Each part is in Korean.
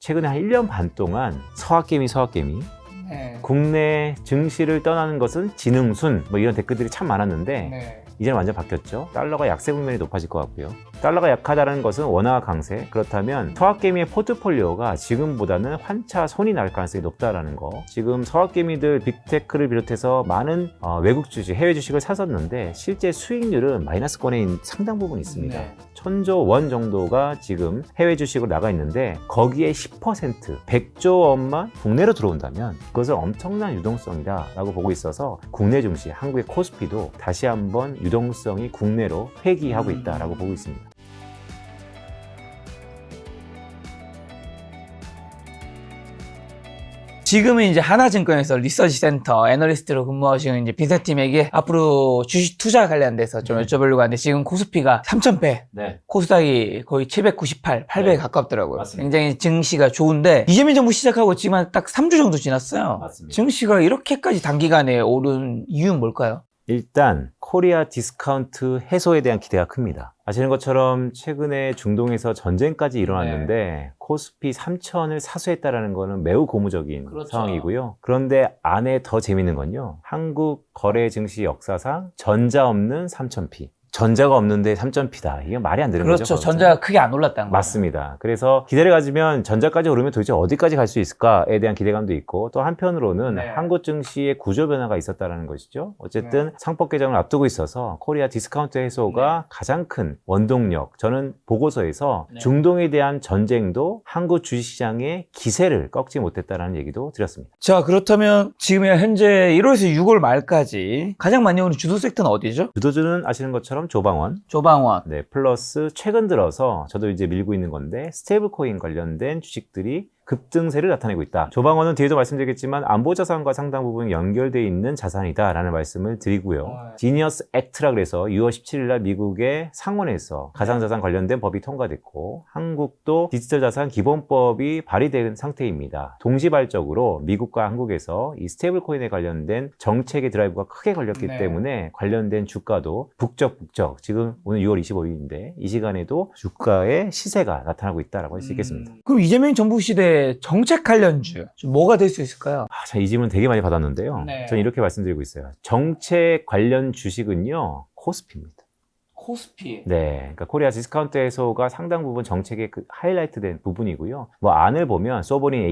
최근에 한 1년 반 동안 서학개미 네. 국내 증시를 떠나는 것은 지능순 뭐 이런 댓글들이 참 많았는데 네. 이제는 완전 바뀌었죠. 달러가 약세 국면이 높아질 것 같고요. 달러가 약하다는 것은 원화가 강세. 그렇다면 서학개미의 포트폴리오가 지금보다는 환차 손이 날 가능성이 높다라는 거. 지금 서학개미들 빅테크를 비롯해서 많은 외국 주식, 해외 주식을 샀었는데 실제 수익률은 마이너스권에 상당 부분 있습니다. 네. 1000조 원 정도가 지금 해외 주식으로 나가 있는데 거기에 10%, 100조 원만 국내로 들어온다면 그것은 엄청난 유동성이다라고 보고 있어서 국내 증시, 한국의 코스피도 다시 한번 유동성이 국내로 회귀하고 있다라고 보고 있습니다. 지금은 이제 하나증권에서 리서치 센터 애널리스트로 근무하시는 이제 비서팀에게 앞으로 주식 투자 관련돼서 좀 여쭤보려고 하는데 지금 코스피가 3,000배, 네. 코스닥이 거의 798, 800에 네. 가깝더라고요. 맞습니다. 굉장히 증시가 좋은데 이재명 정부 시작하고 지금 딱 3주 정도 지났어요. 맞습니다. 증시가 이렇게까지 단기간에 오른 이유는 뭘까요? 일단 코리아 디스카운트 해소에 대한 기대가 큽니다. 아시는 것처럼 최근에 중동에서 전쟁까지 일어났는데 코스피 3,000을 사수했다는 것은 매우 고무적인 그렇죠. 상황이고요. 그런데 안에 더 재밌는 건요. 한국 거래 증시 역사상 전자 없는 3,000P. 전자가 없는데 3,000P다. 이게 말이 안 되는 거죠. 그렇죠. 전자가 크게 안 올랐다는 거예요. 맞습니다. 그래서 기대를 가지면 전자까지 오르면 도대체 어디까지 갈 수 있을까에 대한 기대감도 있고 또 한편으로는 네. 한국 증시의 구조 변화가 있었다는 것이죠. 어쨌든 상법 개정을 앞두고 있어서 코리아 디스카운트 해소가 가장 큰 원동력. 저는 보고서에서 네. 중동에 대한 전쟁도 한국 주식시장의 기세를 꺾지 못했다는 얘기도 드렸습니다. 자, 그렇다면 지금 현재 1월에서 6월 말까지 가장 많이 오른 주도 섹터는 어디죠? 주도주는 아시는 것처럼 조방원, 조방원. 네, 플러스 최근 들어서 저도 이제 밀고 있는 건데 스테이블 코인 관련된 주식들이 급등세를 나타내고 있다. 조방원은 뒤에도 말씀드리겠지만 안보자산과 상당 부분 연결되어 있는 자산이다라는 말씀을 드리고요. 지니어스 액트라 그래서 6월 17일 날 미국의 상원에서 가상자산 관련된 법이 통과됐고 한국도 디지털자산 기본법이 발의된 상태입니다. 동시발적으로 미국과 한국에서 이 스테이블 코인에 관련된 정책의 드라이브가 크게 걸렸기 네. 때문에 관련된 주가도 북적북적 지금 오늘 6월 25일인데 이 시간에도 주가의 시세가 나타나고 있다라고 할 수 있겠습니다. 그럼 이재명 정부 시대 정책 관련주 좀 뭐가 될 수 있을까요? 자, 이 질문 되게 많이 받았는데요. 네. 저는 이렇게 말씀드리고 있어요. 정책 관련 주식은요, 코스피입니다. 코스피. 네, 그러니까 코리아 디스카운트 해소가 상당 부분 정책의 그 하이라이트된 부분이고요. 뭐 안을 보면 소버린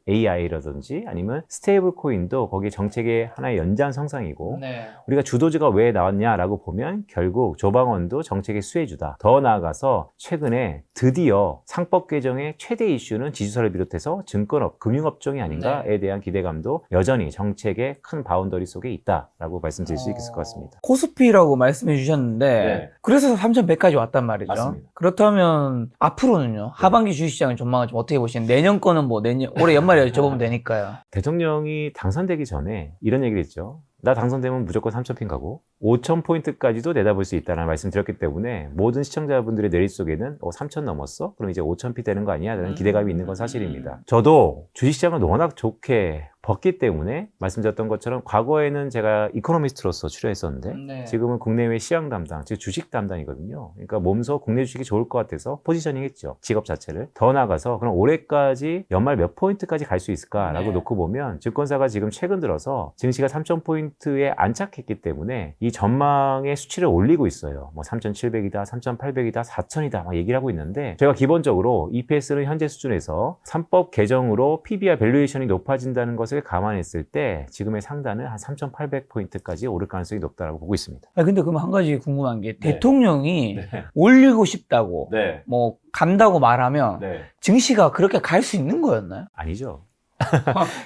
AI라든지 아니면 스테이블 코인도 거기에 정책의 하나의 연장선상이고 네. 우리가 주도주가 왜 나왔냐라고 보면 결국 조방원도 정책의 수혜주다. 더 나아가서 최근에 드디어 상법 개정의 최대 이슈는 지주사를 비롯해서 증권업, 금융업종이 아닌가에 대한 기대감도 여전히 정책의 큰 바운더리 속에 있다라고 말씀드릴 수 있을 것 같습니다. 코스피라고 말씀해 주셨는데 네. 그래서 3,100까지 왔단 말이죠. 맞습니다. 그렇다면 앞으로는요. 하반기 주식시장의 전망을 좀 어떻게 보시는데 내년 거는 뭐 올해 연말에 여쭤보면 되니까요. 대통령이 당선되기 전에 이런 얘기를 했죠. 나 당선되면 무조건 3,000핀 가고 5,000포인트까지도 내다볼 수 있다는 말씀 드렸기 때문에 모든 시청자분들의 내리 속에는 3,000 넘었어? 그럼 이제 5,000피 되는 거 아니야? 라는 기대감이 있는 건 사실입니다. 저도 주식시장을 워낙 좋게 봤기 때문에 말씀드렸던 것처럼 과거에는 제가 이코노미스트로서 출연했었는데 네. 지금은 국내외 시장 담당, 즉 주식 담당이거든요. 그러니까 몸소 국내 주식이 좋을 것 같아서 포지셔닝 했죠. 직업 자체를. 더 나가서 그럼 올해까지 연말 몇 포인트까지 갈 수 있을까라고 네. 놓고 보면 증권사가 지금 최근 들어서 증시가 3,000포인트에 안착했기 때문에 이 전망의 수치를 올리고 있어요. 뭐 3,700이다, 3,800이다, 4,000이다 막 얘기를 하고 있는데 제가 기본적으로 EPS는 현재 수준에서 3법 개정으로 PBR 밸류에이션이 높아진다는 것을 감안했을 때 지금의 상단은 한 3,800포인트까지 오를 가능성이 높다고 보고 있습니다. 근데 그럼 한 가지 궁금한 게 네. 대통령이 네. 올리고 싶다고 네. 뭐 간다고 말하면 네. 증시가 그렇게 갈 수 있는 거였나요? 아니죠.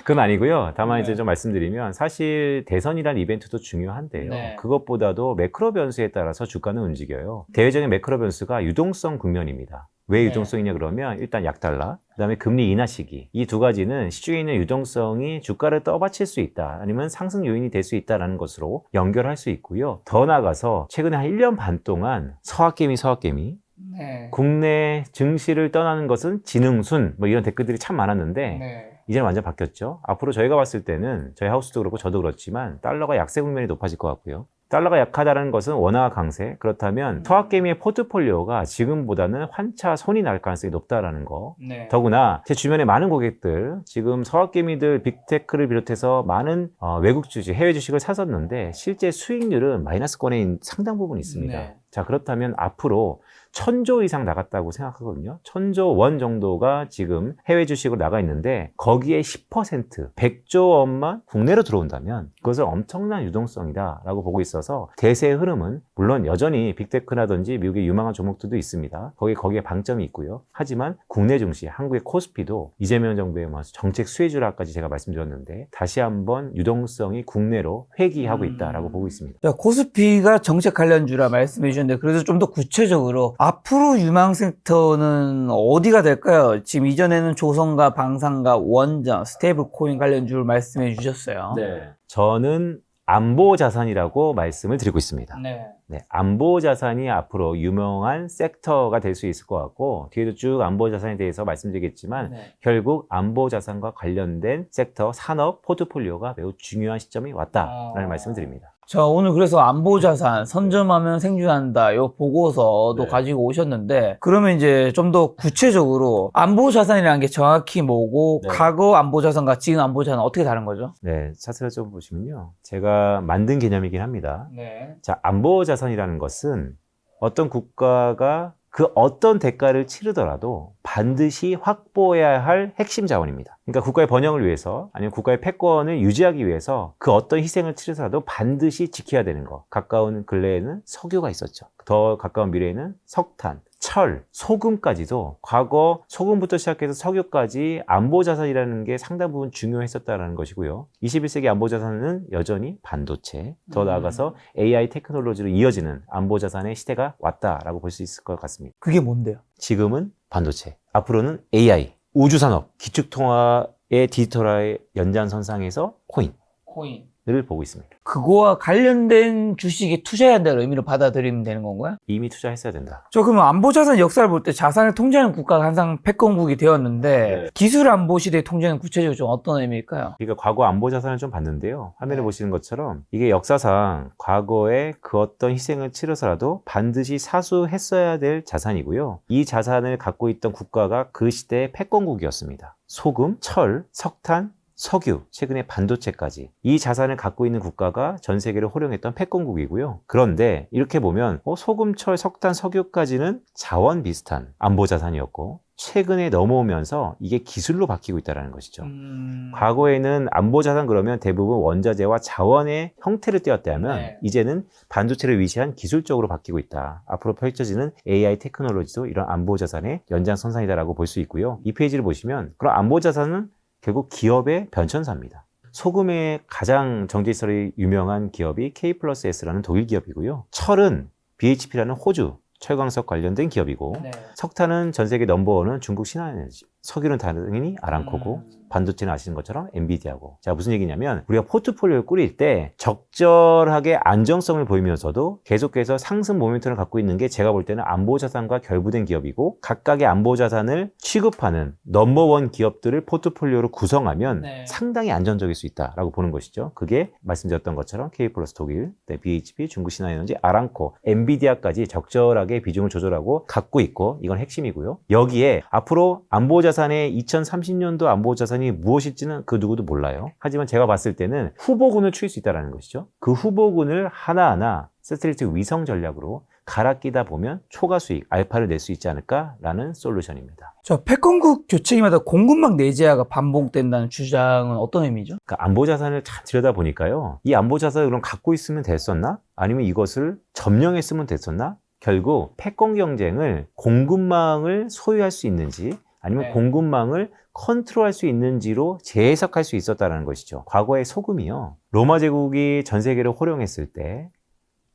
그건 아니고요. 다만 네. 이제 좀 말씀드리면 사실 대선이라는 이벤트도 중요한데요. 네. 그것보다도 매크로 변수에 따라서 주가는 움직여요. 대외적인 매크로 변수가 유동성 국면입니다. 왜 네. 유동성이냐 그러면 일단 약달러, 그다음에 금리 인하 시기. 이 두 가지는 시중에 있는 유동성이 주가를 떠받칠 수 있다. 아니면 상승 요인이 될 수 있다는 것으로 연결할 수 있고요. 더 나아가서 최근에 한 1년 반 동안 서학개미 네. 국내 증시를 떠나는 것은 지능순 뭐 이런 댓글들이 참 많았는데 네. 이제는 완전 바뀌었죠. 앞으로 저희가 봤을 때는 저희 하우스도 그렇고 저도 그렇지만 달러가 약세 국면이 높아질 것 같고요. 달러가 약하다는 것은 원화 강세. 그렇다면 서학개미의 포트폴리오가 지금보다는 환차 손이 날 가능성이 높다라는 거. 네. 더구나 제 주변에 많은 고객들 지금 서학개미들 빅테크를 비롯해서 많은 외국 주식, 해외 주식을 샀었는데 실제 수익률은 마이너스권에 상당 부분 있습니다. 네. 자, 그렇다면 앞으로 1000조 이상 나갔다고 생각하거든요. 1000조 원 정도가 지금 해외 주식으로 나가 있는데 거기에 10%, 100조 원만 국내로 들어온다면 그것은 엄청난 유동성이다라고 보고 있어서 대세의 흐름은 물론 여전히 빅테크라든지 미국의 유망한 종목들도 있습니다. 거기에 방점이 있고요. 하지만 국내 증시, 한국의 코스피도 이재명 정부의 정책 수혜주라까지 제가 말씀드렸는데 다시 한번 유동성이 국내로 회귀하고 있다라고 보고 있습니다. 자, 코스피가 정책 관련주라 말씀해 주셨는데 그래서 좀 더 구체적으로 앞으로 유망 섹터는 어디가 될까요? 지금 이전에는 조선과 방산과 원전, 스테이블 코인 관련주를 말씀해 주셨어요. 저는 안보 자산이라고 말씀을 드리고 있습니다. 네. 네, 안보 자산이 앞으로 유명한 섹터가 될 수 있을 것 같고 뒤에도 쭉 안보 자산에 대해서 말씀드리겠지만 네. 결국 안보 자산과 관련된 섹터, 산업, 포트폴리오가 매우 중요한 시점이 왔다라는 말씀을 드립니다. 자, 오늘 그래서 안보자산, 선점하면 생존한다, 요 보고서도 네. 가지고 오셨는데, 그러면 이제 좀 더 구체적으로 안보자산이라는 게 정확히 뭐고, 네. 과거 안보자산과 지금 안보자산은 어떻게 다른 거죠? 네, 차트를 좀 보시면요. 제가 만든 개념이긴 합니다. 네. 자, 안보 자산이라는 것은 어떤 국가가 그 어떤 대가를 치르더라도 반드시 확보해야 할 핵심 자원입니다. 그러니까 국가의 번영을 위해서 아니면 국가의 패권을 유지하기 위해서 그 어떤 희생을 치르더라도 반드시 지켜야 되는 거. 가까운 근래에는 석유가 있었죠. 더 가까운 미래에는 석탄, 철, 소금까지도 과거 소금부터 시작해서 석유까지 안보자산이라는 게 상당 부분 중요했었다는 것이고요. 21세기 안보자산은 여전히 반도체, 더 나아가서 AI 테크놀로지로 이어지는 안보자산의 시대가 왔다라고 볼 수 있을 것 같습니다. 그게 뭔데요? 지금은 반도체, 앞으로는 AI, 우주산업, 기축통화의 디지털화의 연장선상에서 코인을 코인. 보고 있습니다. 그거와 관련된 주식에 투자해야 한다는 의미로 받아들이면 되는 건가요? 이미 투자했어야 된다. 저 그러면 안보자산 역사를 볼 때 자산을 통제하는 국가가 항상 패권국이 되었는데, 네. 기술 안보 시대의 통제는 구체적으로 좀 어떤 의미일까요? 그러니까 과거 안보 자산을 좀 봤는데요. 화면에 보시는 것처럼 이게 역사상 과거에 그 어떤 희생을 치러서라도 반드시 사수했어야 될 자산이고요. 이 자산을 갖고 있던 국가가 그 시대의 패권국이었습니다. 소금, 철, 석탄, 석유, 최근에 반도체까지 이 자산을 갖고 있는 국가가 전 세계를 호령했던 패권국이고요. 그런데 이렇게 보면 소금, 철, 석탄, 석유까지는 자원 비슷한 안보 자산이었고 최근에 넘어오면서 이게 기술로 바뀌고 있다는 것이죠. 과거에는 안보 자산 그러면 대부분 원자재와 자원의 형태를 띄었다면 네. 이제는 반도체를 위시한 기술적으로 바뀌고 있다. 앞으로 펼쳐지는 AI 테크놀로지도 이런 안보 자산의 연장선상이다라고 볼 수 있고요. 이 페이지를 보시면 그럼 안보 자산은 결국 기업의 변천사입니다. 소금의 가장 정제시설이 유명한 기업이 K+S라는 독일 기업이고요. 철은 BHP라는 호주 철광석 관련된 기업이고 석탄은 전 세계 넘버원은 중국 신한에너지, 석유는 당연히 아람코고 반도체는 아시는 것처럼 엔비디아고. 자, 무슨 얘기냐면 우리가 포트폴리오를 꾸릴 때 적절하게 안정성을 보이면서도 계속해서 상승 모멘텀을 갖고 있는 게 제가 볼 때는 안보자산과 결부된 기업이고 각각의 안보자산을 취급하는 넘버원 기업들을 포트폴리오로 구성하면 상당히 안전적일 수 있다라고 보는 것이죠. 그게 말씀드렸던 것처럼 K+ 독일, BHP, 중국 신한에너지, 아람코, 엔비디아까지 적절하게 비중을 조절하고 갖고 있고 이건 핵심이고요. 여기에 앞으로 안보자산의 2030년도 안보자산이 무엇일지는 그 누구도 몰라요. 하지만 제가 봤을 때는 후보군을 추릴 수 있다는 것이죠. 그 후보군을 하나하나 세틀리트 위성 전략으로 갈아 끼다 보면 초과 수익, 알파를 낼 수 있지 않을까라는 솔루션입니다. 저 패권국 교체기마다 공급망 내재화가 반복된다는 주장은 어떤 의미죠? 그러니까 안보자산을 잘 들여다보니까요. 이 안보자산을 그럼 갖고 있으면 됐었나? 아니면 이것을 점령했으면 됐었나? 결국 패권 경쟁을 공급망을 소유할 수 있는지 아니면 공급망을 컨트롤할 수 있는지로 재해석할 수 있었다는 것이죠. 과거의 소금이요. 로마 제국이 전 세계를 호령했을 때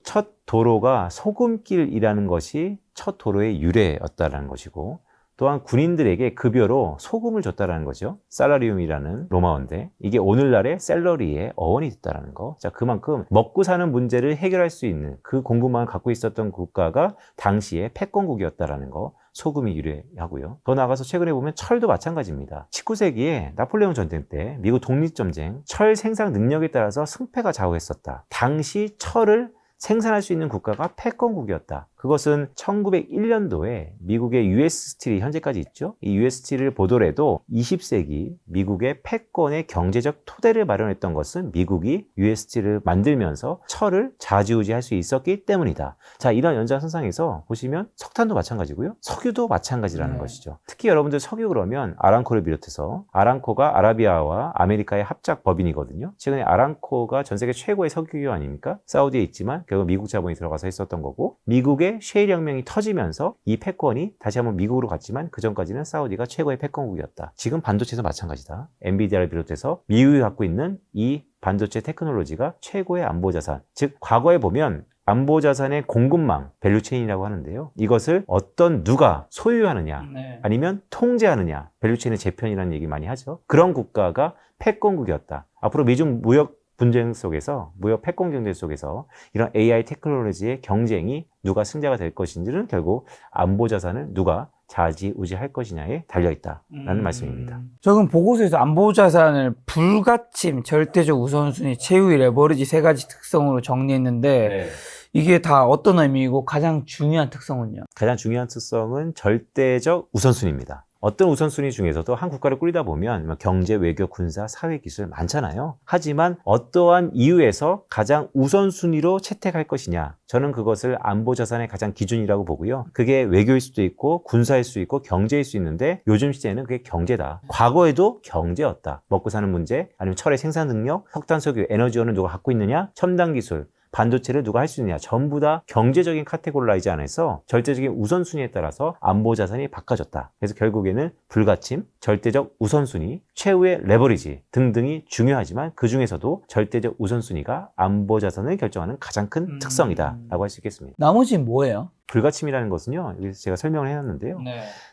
첫 도로가 소금길이라는 것이 첫 도로의 유래였다는 것이고 또한 군인들에게 급여로 소금을 줬다는 거죠. 살라리움이라는 로마어인데 이게 오늘날의 셀러리의 어원이 됐다는 거. 자, 그만큼 먹고 사는 문제를 해결할 수 있는 그 공급망을 갖고 있었던 국가가 당시에 패권국이었다는 거. 소금이 유래하고요. 더 나아가서 최근에 보면 철도 마찬가지입니다. 19세기에 나폴레옹 전쟁 때 미국 독립전쟁 철 생산 능력에 따라서 승패가 좌우했었다. 당시 철을 생산할 수 있는 국가가 패권국이었다. 그것은 1901년도에 미국의 US 스틸이 현재까지 있죠. 이 US 스틸을 보더라도 20세기 미국의 패권의 경제적 토대를 마련했던 것은 미국이 US 스틸을 만들면서 철을 좌지우지할 수 있었기 때문이다. 자, 이런 연장선상에서 보시면 석탄도 마찬가지고요. 석유도 마찬가지라는 것이죠. 특히 여러분들 석유 그러면 아람코를 비롯해서 아람코가 아라비아와 아메리카의 합작 법인이거든요. 최근에 아람코가 전 세계 최고의 석유기업 아닙니까? 사우디에 있지만 결국 미국 자본이 들어가서 했었던 거고 미국의 셰일 혁명이 터지면서 이 패권이 다시 한번 미국으로 갔지만 그 전까지는 사우디가 최고의 패권국이었다. 지금 반도체도 마찬가지다. 엔비디아를 비롯해서 미국이 갖고 있는 이 반도체 테크놀로지가 최고의 안보자산. 즉 과거에 보면 안보자산의 공급망, 밸류체인이라고 하는데요. 이것을 어떤 누가 소유하느냐 아니면 통제하느냐, 밸류체인의 재편이라는 얘기 많이 하죠. 그런 국가가 패권국이었다. 앞으로 미중 무역 분쟁 속에서, 무역 패권 경쟁 속에서 이런 AI 테크놀로지의 경쟁이 누가 승자가 될 것인지는 결국 안보자산을 누가 좌지우지할 것이냐에 달려있다라는 말씀입니다. 저는 보고서에서 안보자산을 불가침, 절대적 우선순위, 최후의 레버리지 세 가지 특성으로 정리했는데 이게 다 어떤 의미이고 가장 중요한 특성은요? 가장 중요한 특성은 절대적 우선순위입니다. 어떤 우선순위 중에서도 한 국가를 꾸리다 보면 경제, 외교, 군사, 사회, 기술 많잖아요. 하지만 어떠한 이유에서 가장 우선순위로 채택할 것이냐. 저는 그것을 안보자산의 가장 기준이라고 보고요. 그게 외교일 수도 있고 군사일 수도 있고 경제일 수 있는데 요즘 시대에는 그게 경제다. 과거에도 경제였다. 먹고 사는 문제, 아니면 철의 생산 능력, 석탄, 석유, 에너지원은 누가 갖고 있느냐, 첨단 기술, 반도체를 누가 할 수 있느냐, 전부 다 경제적인 카테고라이즈 안에서 절대적인 우선순위에 따라서 안보자산이 바꿔졌다. 그래서 결국에는 불가침, 절대적 우선순위, 최후의 레버리지 등등이 중요하지만 그 중에서도 절대적 우선순위가 안보자산을 결정하는 가장 큰 특성이다 라고 할 수 있겠습니다. 나머지는 뭐예요? 불가침이라는 것은요, 여기서 제가 설명을 해놨는데요.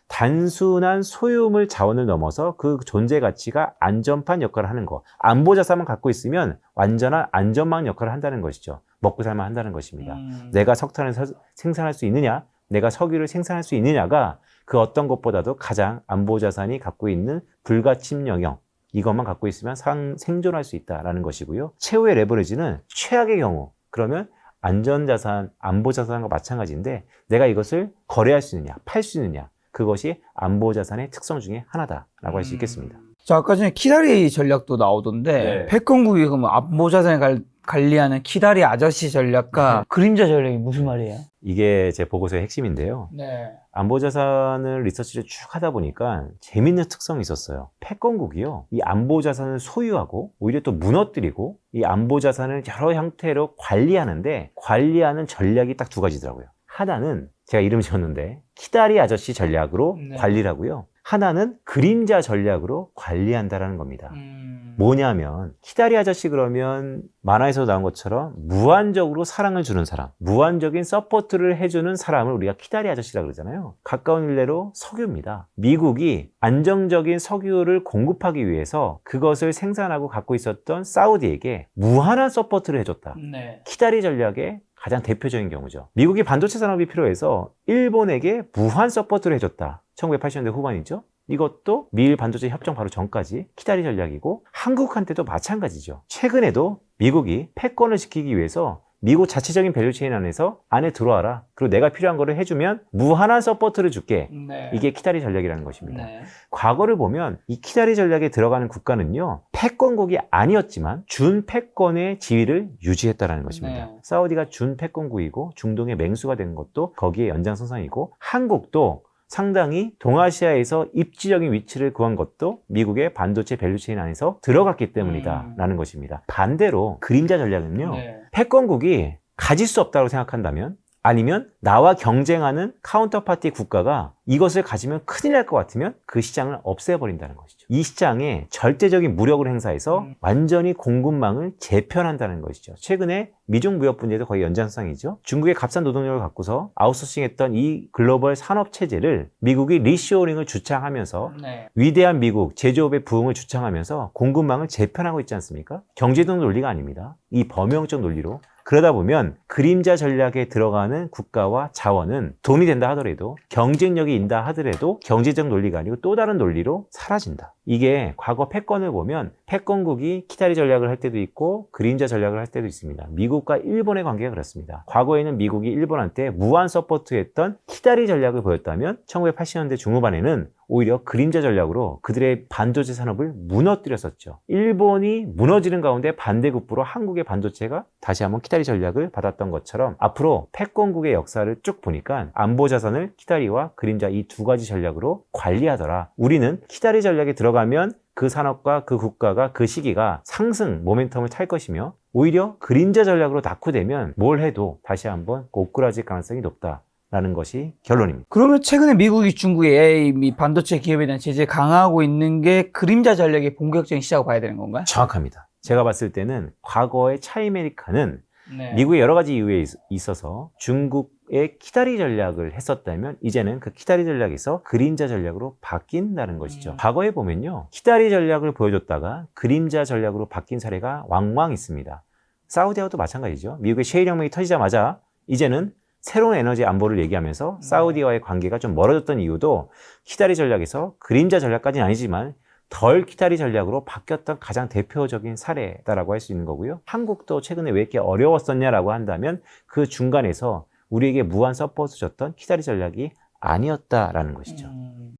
단순한 소유물 자원을 넘어서 그 존재 가치가 안전판 역할을 하는 거. 안보자산만 갖고 있으면 완전한 안전망 역할을 한다는 것이죠. 먹고 살만 한다는 것입니다. 내가 석탄을 생산할 수 있느냐, 내가 석유를 생산할 수 있느냐가 그 어떤 것보다도 가장 안보자산이 갖고 있는 불가침 영역, 이것만 갖고 있으면 생존할 수 있다는 것이고요. 최후의 레버리지는 최악의 경우, 그러면 안전자산, 안보자산과 마찬가지인데 내가 이것을 거래할 수 있느냐, 팔 수 있느냐, 그것이 안보자산의 특성 중에 하나다라고 할 수 있겠습니다. 자, 아까 전에 키다리 전략도 나오던데 패권국이 그러면 안보자산을 관리하는 키다리 아저씨 전략과 그림자 전략이 무슨 말이에요? 이게 제 보고서의 핵심인데요. 안보자산을 리서치를 쭉 하다 보니까 재밌는 특성이 있었어요. 패권국이요, 이 안보자산을 소유하고 오히려 또 무너뜨리고 이 안보자산을 여러 형태로 관리하는데 관리하는 전략이 딱 두 가지더라고요. 하나는 제가 이름 지었는데 키다리 아저씨 전략으로 관리를 하고요. 하나는 그림자 전략으로 관리한다라는 겁니다. 뭐냐면 키다리 아저씨 그러면 만화에서 나온 것처럼 무한적으로 사랑을 주는 사람, 무한적인 서포트를 해주는 사람을 우리가 키다리 아저씨라고 그러잖아요. 가까운 일례로 석유입니다. 미국이 안정적인 석유를 공급하기 위해서 그것을 생산하고 갖고 있었던 사우디에게 무한한 서포트를 해줬다. 키다리 전략의 가장 대표적인 경우죠. 미국이 반도체 산업이 필요해서 일본에게 무한 서포트를 해줬다. 1980년대 후반이죠. 이것도 미일 반도체 협정 바로 전까지 키다리 전략이고 한국한테도 마찬가지죠. 최근에도 미국이 패권을 지키기 위해서 미국 자체적인 밸류체인 안에 들어와라. 그리고 내가 필요한 거를 해주면 무한한 서포트를 줄게. 이게 키다리 전략이라는 것입니다. 과거를 보면 이 키다리 전략에 들어가는 국가는요, 패권국이 아니었지만 준패권의 지위를 유지했다는 것입니다. 사우디가 준패권국이고 중동의 맹수가 된 것도 거기에 연장선상이고 한국도 상당히 동아시아에서 입지적인 위치를 구한 것도 미국의 반도체 밸류체인 안에서 들어갔기 때문이다라는 것입니다. 반대로 그림자 전략은요, 패권국이 가질 수 없다고 생각한다면 아니면 나와 경쟁하는 카운터파티 국가가 이것을 가지면 큰일 날 것 같으면 그 시장을 없애버린다는 것이죠. 이 시장에 절대적인 무력을 행사해서 완전히 공급망을 재편한다는 것이죠. 최근에 미중 무역 분쟁도 거의 연장선상이죠. 중국의 값싼 노동력을 갖고서 아웃소싱했던 이 글로벌 산업 체제를 미국이 리쇼어링을 주창하면서 위대한 미국 제조업의 부흥을 주창하면서 공급망을 재편하고 있지 않습니까? 경제적 논리가 아닙니다. 이 범용적 논리로. 그러다 보면 그림자 전략에 들어가는 국가와 자원은 돈이 된다 하더라도 경쟁력이 있다 하더라도 경제적 논리가 아니고 또 다른 논리로 사라진다. 이게 과거 패권을 보면 패권국이 키타리 전략을 할 때도 있고 그림자 전략을 할 때도 있습니다. 미국과 일본의 관계가 그렇습니다. 과거에는 미국이 일본한테 무한 서포트했던 키타리 전략을 보였다면 1980년대 중후반에는 오히려 그림자 전략으로 그들의 반도체 산업을 무너뜨렸었죠. 일본이 무너지는 가운데 반대급부로 한국의 반도체가 다시 한번 키타리 전략을 받았던 것처럼 앞으로 패권국의 역사를 쭉 보니까 안보 자산을 키타리와 그림자 이 두 가지 전략으로 관리하더라. 우리는 키타리 전략에 들어가면 그 산업과 그 국가가 그 시기가 상승 모멘텀을 탈 것이며 오히려 그림자 전략으로 낙후되면 뭘 해도 다시 한번 꼬꾸라질 가능성이 높다. 라는 것이 결론입니다. 그러면 최근에 미국이 중국의 AI 및 반도체 기업에 대한 제재를 강화하고 있는 게 그림자 전략의 본격적인 시작으로 봐야 되는 건가요? 정확합니다. 제가 봤을 때는 과거의 차이메리카는 네. 미국의 여러 가지 이유에 있어서 중국의 키다리 전략을 했었다면 이제는 그 키다리 전략에서 그림자 전략으로 바뀐다는 것이죠. 과거에 보면요. 키다리 전략을 보여줬다가 그림자 전략으로 바뀐 사례가 왕왕 있습니다. 사우디아도 마찬가지죠. 미국의 셰일 혁명이 터지자마자 이제는 새로운 에너지 안보를 얘기하면서 사우디와의 관계가 좀 멀어졌던 이유도 키다리 전략에서 그림자 전략까지는 아니지만 덜 키다리 전략으로 바뀌었던 가장 대표적인 사례다라고 할 수 있는 거고요. 한국도 최근에 왜 이렇게 어려웠었냐라고 한다면 그 중간에서 우리에게 무한 서포트 줬던 키다리 전략이 아니었다라는 것이죠.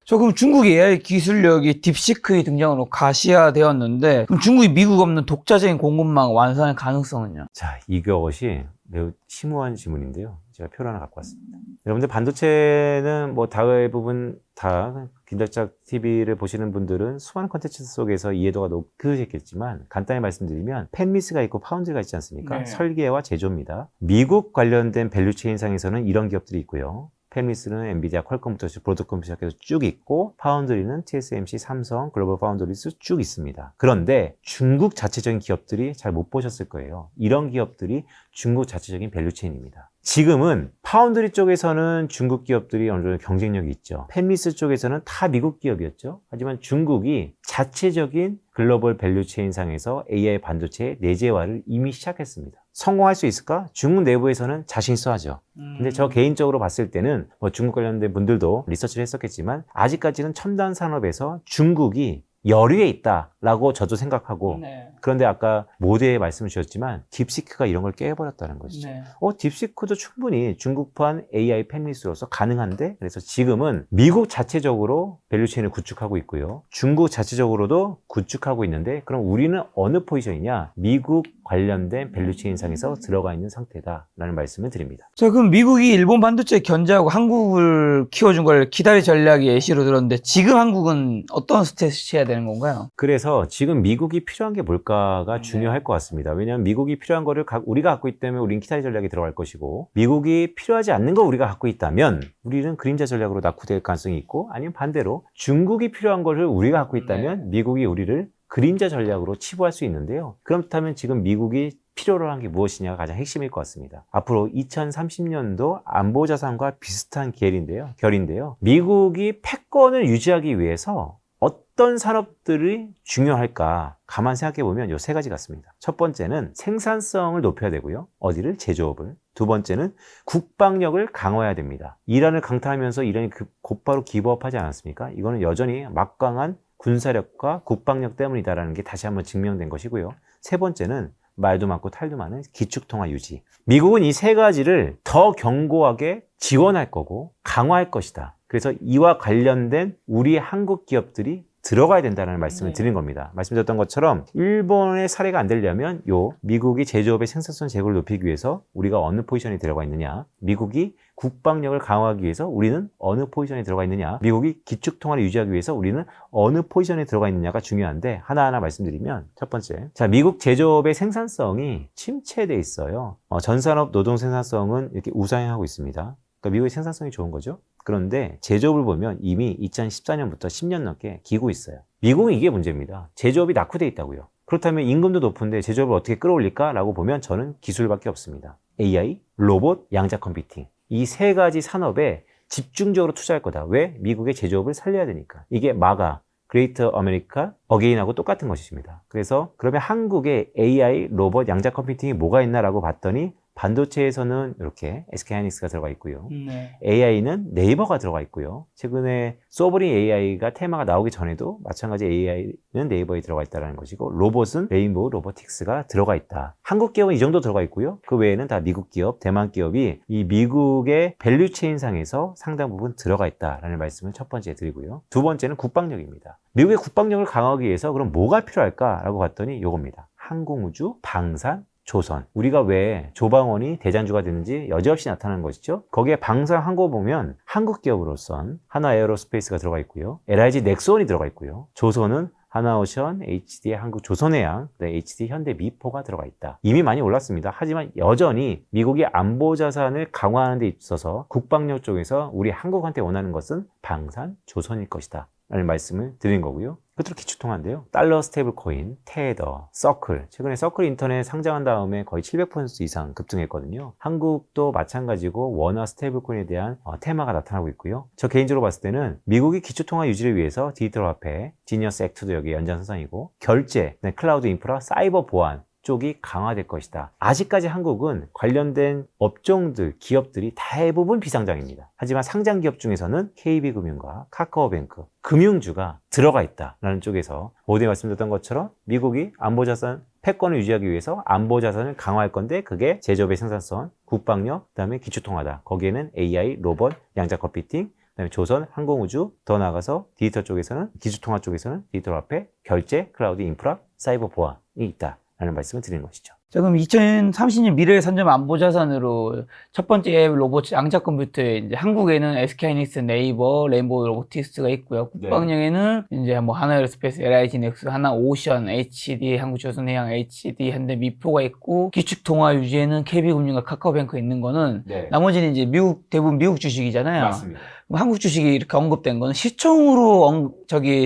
저 그럼 중국 AI 기술력이 딥시크의 등장으로 가시화되었는데 그럼 중국이 미국 없는 독자적인 공급망 완성할 가능성은요? 자, 이것이 매우 심오한 질문인데요. 제가 표를 하나 갖고 왔습니다. 여러분들 반도체는 뭐 대부분 다 김달작 TV를 보시는 분들은 수많은 콘텐츠 속에서 이해도가 높으셨겠지만 간단히 말씀드리면 펜미스가 있고 파운드리가 있지 않습니까? 네. 설계와 제조입니다. 미국 관련된 밸류체인상에서는 이런 기업들이 있고요. 펜미스는 엔비디아, 퀄컴부터 브로드컴부터 시작해서 쭉 있고 파운드리는 TSMC, 삼성, 글로벌 파운드리스 쭉 있습니다. 그런데 중국 자체적인 기업들이 잘 못 보셨을 거예요. 이런 기업들이 중국 자체적인 밸류체인입니다. 지금은 파운드리 쪽에서는 중국 기업들이 어느 정도 경쟁력이 있죠. 펜미스 쪽에서는 다 미국 기업이었죠. 하지만 중국이 자체적인 글로벌 밸류체인상에서 AI 반도체의 내재화를 이미 시작했습니다. 성공할 수 있을까? 중국 내부에서는 자신 있어 하죠. 근데 저 개인적으로 봤을 때는 뭐 중국 관련된 분들도 리서치를 했었겠지만 아직까지는 첨단 산업에서 중국이 여류에 있다라고 저도 생각하고 네. 그런데 아까 모두에 말씀을 주셨지만 딥시크가 이런 걸 깨버렸다는 것이죠. 네. 딥시크도 충분히 중국판 AI 펜리스로서 가능한데 그래서 지금은 미국 자체적으로 밸류체인을 구축하고 있고요. 중국 자체적으로도 구축하고 있는데 그럼 우리는 어느 포지션이냐? 미국 관련된 밸류체인상에서 들어가 있는 상태다라는 말씀을 드립니다. 자, 그럼 미국이 일본 반도체 견제하고 한국을 키워준 걸 기다리 전략이 예시로 들었는데 지금 한국은 어떤 스탠스 취해야 되는 건가요? 그래서 지금 미국이 필요한 게 뭘까가 중요할 것 같습니다. 왜냐하면 미국이 필요한 거를 우리가 갖고 있다면 우리는 키타리 전략에 들어갈 것이고 미국이 필요하지 않는 거 우리가 갖고 있다면 우리는 그림자 전략으로 낙후될 가능성이 있고 아니면 반대로 중국이 필요한 거를 우리가 갖고 있다면 미국이 우리를 그림자 전략으로 치부할 수 있는데요. 그렇다면 지금 미국이 필요로 한 게 무엇이냐가 가장 핵심일 것 같습니다. 앞으로 2030년도 안보자산과 비슷한 결인데요. 미국이 패권을 유지하기 위해서 어떤 산업들이 중요할까 가만 생각해 보면 이 세 가지 같습니다. 첫 번째는 생산성을 높여야 되고요. 어디를? 제조업을. 두 번째는 국방력을 강화해야 됩니다. 이란을 강타하면서 이란이 곧바로 기부업하지 않았습니까? 이거는 여전히 막강한 군사력과 국방력 때문이다라는 게 다시 한번 증명된 것이고요. 세 번째는 말도 많고 탈도 많은 기축통화 유지. 미국은 이 세 가지를 더 견고하게 지원할 거고 강화할 것이다. 그래서 이와 관련된 우리 한국 기업들이 들어가야 된다는 말씀을 드린 겁니다. 말씀드렸던 것처럼 일본의 사례가 안 되려면 미국이 제조업의 생산성 제고를 높이기 위해서 우리가 어느 포지션에 들어가 있느냐, 미국이 국방력을 강화하기 위해서 우리는 어느 포지션에 들어가 있느냐, 미국이 기축통화를 유지하기 위해서 우리는 어느 포지션에 들어가 있느냐가 중요한데 하나하나 말씀드리면 첫 번째, 자, 미국 제조업의 생산성이 침체돼 있어요. 전산업 노동 생산성은 이렇게 우상향하고 있습니다. 그러니까 미국의 생산성이 좋은 거죠. 그런데 제조업을 보면 이미 2014년부터 10년 넘게 기고 있어요. 미국은 이게 문제입니다. 제조업이 낙후돼 있다고요. 그렇다면 임금도 높은데 제조업을 어떻게 끌어올릴까라고 보면 저는 기술밖에 없습니다. AI, 로봇, 양자 컴퓨팅. 이 세 가지 산업에 집중적으로 투자할 거다. 왜? 미국의 제조업을 살려야 되니까. 이게 마가, 그레이터 아메리카 어게인하고 똑같은 것입니다. 그래서 그러면 한국의 AI, 로봇, 양자 컴퓨팅이 뭐가 있나라고 봤더니 반도체에서는 이렇게 SK하이닉스가 들어가 있고요. 네. AI는 네이버가 들어가 있고요. 최근에 소브린 AI가 테마가 나오기 전에도 마찬가지 AI는 네이버에 들어가 있다는 것이고, 로봇은 레인보우 로보틱스가 들어가 있다. 한국 기업은 이 정도 들어가 있고요. 그 외에는 다 미국 기업, 대만 기업이 이 미국의 밸류체인 상에서 상당 부분 들어가 있다라는 말씀을 첫 번째 드리고요. 두 번째는 국방력입니다. 미국의 국방력을 강화하기 위해서 그럼 뭐가 필요할까라고 봤더니 요겁니다. 항공우주, 방산, 조선. 우리가 왜 조방원이 대장주가 되는지 여지없이 나타나는 것이죠. 거기에 방산 항공 보면 한국 기업으로선 하나에어로스페이스가 들어가 있고요. LIG 넥스원이 들어가 있고요. 조선은 하나오션, HD 한국조선해양, HD 현대미포가 들어가 있다. 이미 많이 올랐습니다. 하지만 여전히 미국이 안보 자산을 강화하는 데 있어서 국방력 쪽에서 우리 한국한테 원하는 것은 방산, 조선일 것이다 라는 말씀을 드린 거고요. 끝으로 기축통화인데요. 달러 스테이블 코인, 테더, 서클. 최근에 서클 인터넷 상장한 다음에 거의 700% 이상 급등했거든요. 한국도 마찬가지고 원화 스테이블 코인에 대한 테마가 나타나고 있고요. 저 개인적으로 봤을 때는 미국이 기축통화 유지를 위해서 디지털 화폐, 지니어스 액트도 여기 연장선상이고, 결제, 클라우드 인프라, 사이버 보안 쪽이 강화될 것이다. 아직까지 한국은 관련된 업종들, 기업들이 대부분 비상장입니다. 하지만 상장 기업 중에서는 KB금융과 카카오뱅크, 금융주가 들어가 있다라는 쪽에서 모두에 말씀드렸던 것처럼 미국이 안보자산 패권을 유지하기 위해서 안보자산을 강화할 건데, 그게 제조업의 생산성, 국방력, 그다음에 기축통화다. 거기에는 AI, 로봇, 양자 컴퓨팅, 그다음에 조선, 항공우주, 더 나아가서 디지털 쪽에서는, 기축통화 쪽에서는 디지털 화폐, 결제, 클라우드 인프라, 사이버 보안이 있다 라는 말씀을 드리는 것이죠. 자, 그럼 2030년 미래의 산점 안보자산으로 첫 번째 로봇 양자 컴퓨터에 이제 한국에는 SK하이닉스, 네이버, 레인보우 로보틱스가 있고요. 국방력에는 이제 뭐 하나에어로스페이스, LIG 넥스, 하나오션, HD 한국조선해양, HD 현대미포가 있고, 기축통화 유지에는 KB금융과 카카오뱅크가 있는 거는 나머지는 이제 대부분 미국 주식이잖아요. 맞습니다. 그럼 한국 주식이 이렇게 언급된 거는 시총으로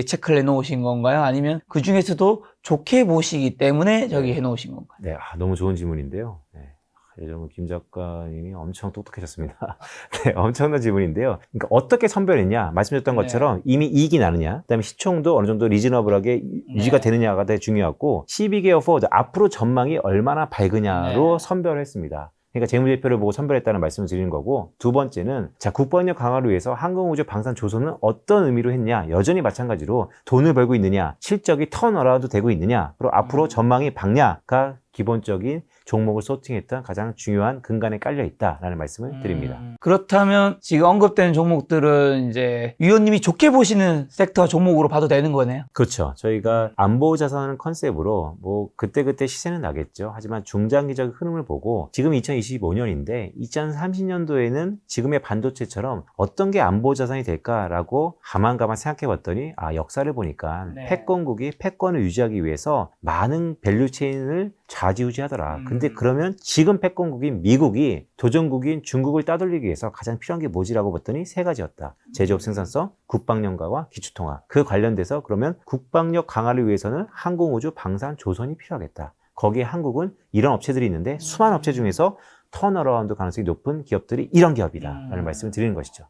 체크를 해놓으신 건가요? 아니면 그 중에서도 좋게 보시기 때문에 저기 해놓으신 건가요? 네, 너무 좋은 질문인데요. 네. 예전 김 작가님이 엄청 똑똑하셨습니다. 네, 엄청난 질문인데요. 그러니까 어떻게 선별했냐? 말씀드렸던 것처럼 이미 이익이 나느냐, 그다음에 시총도 어느 정도 리즈너블하게 유지가 되느냐가 되게 중요하고, 12개월 포워드 앞으로 전망이 얼마나 밝으냐로 선별했습니다. 그러니까 재무제표를 보고 선별했다는 말씀을 드리는 거고, 두 번째는 자, 국방력 강화를 위해서 항공우주 방산 조선은 어떤 의미로 했냐, 여전히 마찬가지로 돈을 벌고 있느냐, 실적이 턴어라운드 되고 있느냐, 그리고 앞으로 전망이 밝냐가 기본적인 종목을 소팅했던 가장 중요한 근간에 깔려 있다라는 말씀을 드립니다. 그렇다면 지금 언급된 종목들은 이제 위원님이 좋게 보시는 섹터 종목으로 봐도 되는 거네요? 그렇죠. 저희가 안보 자산 컨셉으로 뭐 그때그때 시세는 나겠죠. 하지만 중장기적 흐름을 보고, 지금 2025년인데 2030년도에는 지금의 반도체처럼 어떤 게 안보 자산이 될까라고 가만 생각해 봤더니, 역사를 보니까 패권국이 패권을 유지하기 위해서 많은 밸류체인을 좌지우지하더라. 근데 그러면 지금 패권국인 미국이 도전국인 중국을 따돌리기 위해서 가장 필요한 게 뭐지라고 봤더니 세 가지였다. 제조업 생산성, 국방력과 기축통화. 그 관련돼서 그러면 국방력 강화를 위해서는 항공우주, 방산, 조선이 필요하겠다. 거기에 한국은 이런 업체들이 있는데 수많은 업체 중에서 턴어라운드 가능성이 높은 기업들이 이런 기업이다 라는 말씀을 드리는 것이죠.